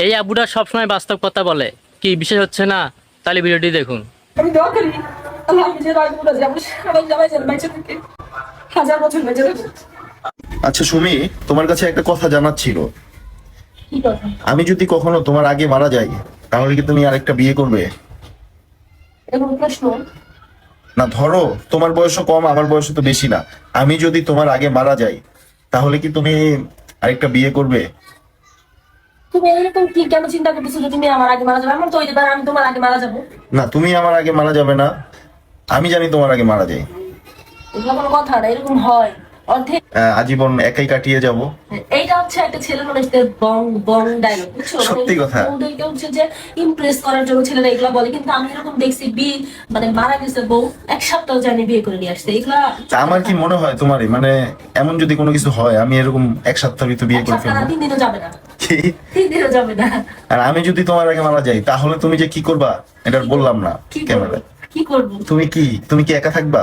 এই আব্বুটা সবসময় বাস্তব কথা বলে, কি বিশেষ হচ্ছে না? তাহলে ভিডিওটি দেখুন। আমি দোয়া করি আল্লাহ আমি যে রাজগুলো যে আমরা সবাই সবাই যেন বেঁচে থাকি, হাজার বছর বেঁচে থাকি। আচ্ছা সুমি, তোমার কাছে একটা কথা জানার ছিল। কি কথা? আমি যদি কখনো তোমার আগে মারা যাই, তাহলে কি তুমি আরেকটা বিয়ে করবে? এরকম প্রশ্ন? না ধরো তোমার বয়সও কম, আমার বয়সও তো বেশি না। আমি যদি তোমার আগে মারা যাই, তাহলে কি তুমি আরেকটা বিয়ে করবে? তুমি এরকম কি কেন চিন্তা করতেছো যে তুমি আমার আগে মারা যাবে? আমার তো হইতে পারে আমি তোমার আগে মারা যাবো। না, তুমি আমার আগে মারা যাবে না, আমি জানি তোমার আগে মারা যাই। এগুলো কোনো কথা না, এরকম হয় অর্ধেক। আজীবন একাই কাটিয়ে যাব। এইটা হচ্ছে একটা ছেলে মানুষদের বং বং ডায়লগ, বুঝছো? সত্যি কথা। ওদেরকে হচ্ছে যে ইমপ্রেস করার জন্য ছেলেরা এগুলা বলে, কিন্তু আমি এরকম দেখছি বিয়ে মানে মারা গেছে বউ 1 সপ্তাহ জানি বিয়ে করে নিয়ে আসছে। এগুলা তা আমার কি মনে হয় তোমারই মানে এমন যদি কোনো কিছু হয়, আমি এরকম 1 সপ্তাহ ভিতর বিয়ে করে 1 সপ্তাহ না, ফেলবো। 3 দিনও যাবে না, কি? 3 দিনও যাবে না। আর আমি যদি তোমার আগে মারা যাই, তাহলে তুমি যে কি করবা এটা আর বললাম না কি করবো? ক্যামেরায়। কি করবো? তুমি কি একা থাকবা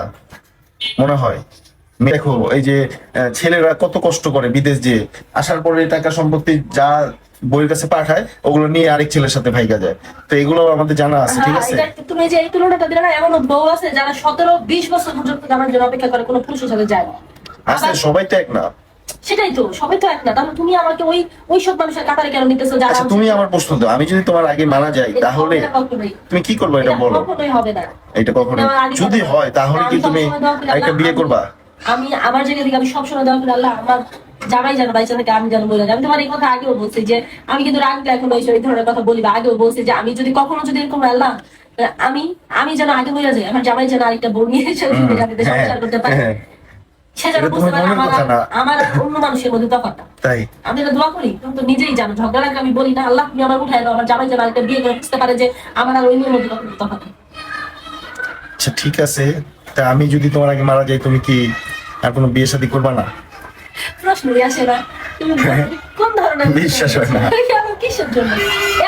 মনে হয়? দেখো এই যে ছেলেরা কত কষ্ট করে বিদেশ যে আসার পরে টাকা সম্পত্তি যা বইয়ের কাছে পাঠায়, ওগুলো নিয়ে আরেক ছেলের সাথে ভাইগা যায়। তো এগুলো আমাদের জানা আছে, ঠিক আছে? এটা তুমি যে এই তুলনাটা দিলে না, এমন বউ আছে যারা 17-20 বছর পর্যন্ত আমার জন্য অপেক্ষা করে, কোনো পুরুষের সাথে যায় না। আসলে আবার- সবাই তো এক না। সেটাই তো, সবাই তো এক না। তাহলে তুমি আমাকে ওই সব মানুষের কাতারে কেন নিতেছো যারা আচ্ছা তুমি আমার প্রশ্ন দাও, আমি যদি তোমার আগে মারা যাই, এটা তাহলে হবে না কখনোই। তুমি কি করবে এটা এটা বলো। কখনোই হবে না। এটা কখনো আমার আগে যদি কথা- হয়, তাহলে কি আমি তুমি সবসময় দোয়া করি, একটা আল্লাহ, বিয়ে করবা? আমি আমার জায়গা থেকে আমি সবসময় দোয়া করি, আল্লাহ আমার জামাই যেন বাইচা থাকে, আমি যেন বলে যাই। আমি তোমার এই কথা আগেও বলছি যে আমি কিন্তু রাখলে এখন এই ধরনের কথা বলি, বা আগেও বলছি যে আমি যদি কখনো যদি এরকম আল্লাহ আমি আমি যেন আগে বলে যাই, আমার জামাই যেন আরেকটা বউ নিয়ে এসে যাতে সংসার করতে পারে, হ্যাঁ, সে যেন এটা বুঝতে তোমার পারে মনের আমার কথা না। আমার আর অন্য মানুষের মধ্যে তফাৎটা। তাই আমি এটা দোয়া করি, তুমি তো নিজেই জানো ঝগড়া লাগলে আমি বলি না আল্লাহ তুমি আমার উঠাই দাও, আমার জামাই যেন আরেকটা বিয়ে করে বুঝতে পারে যে আমার আর অন্যের মধ্যে তফাৎ। আচ্ছা ঠিক আছে। তা আমি যদি তোমার আগে মারা যাই, তুমি কি আর কোনো বিয়ে শাদী করবা না? প্রশ্নই আসে না। তুমি কোন ধরনের বিশ্বাস হয় না। আমি কিসের জন্য?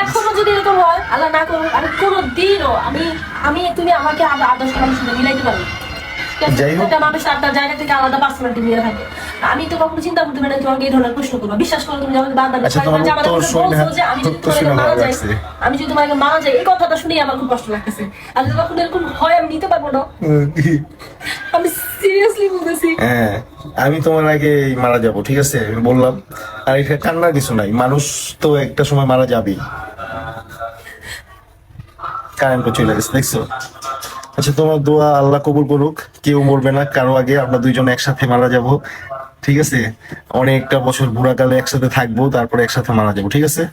এখনো যদি এরকম হয়, আল্লাহ না করুক, আমি কোনোদিনও আমি আমি তুমি আমাকে আদর্শ মানুষের সাথে মিলাইতে পারি। যাই হোক। একটা মানুষ তার জায়গা থেকে আলাদা পার্সোনালিটি নিয়ে থাকে। আমি তো কখনো চিন্তা করতে পারি না তোমাকে এই ধরনের প্রশ্ন করবো। বিশ্বাস করো, তুমি যখন বারবার আচ্ছা, তোমার উত্তর শুনে আমি যদি উত্তর তোমাকে শুনে মারা ভালো যাই, লাগছে। আমি যদি তোমাকে মারা যাই, এই কথাটা শুনেই আমার খুব কষ্ট লাগতেছে। আর যদি কখনো এরকম হয় আমি নিতে পারবো না, আমি সিরিয়াসলি বলতেছি। হ্যাঁ, আমি তোমার আগে মারা যাব, ঠিক আছে, আমি বললাম। আর এটা কান্নার কিছু নাই, মানুষ তো একটা সময় মারা যাবেই। কারেন্ট চলে গেছে, দেখছো? আচ্ছা, তোমার দোয়া আল্লাহ কবুল করুক। কেউ মরবে না কারো আগে, আমরা দুইজন একসাথে মারা যাব, ঠিক আছে? অনেকটা বছর বুড়াকালে একসাথে থাকবো, তারপরে একসাথে মারা যাবো, ঠিক আছে?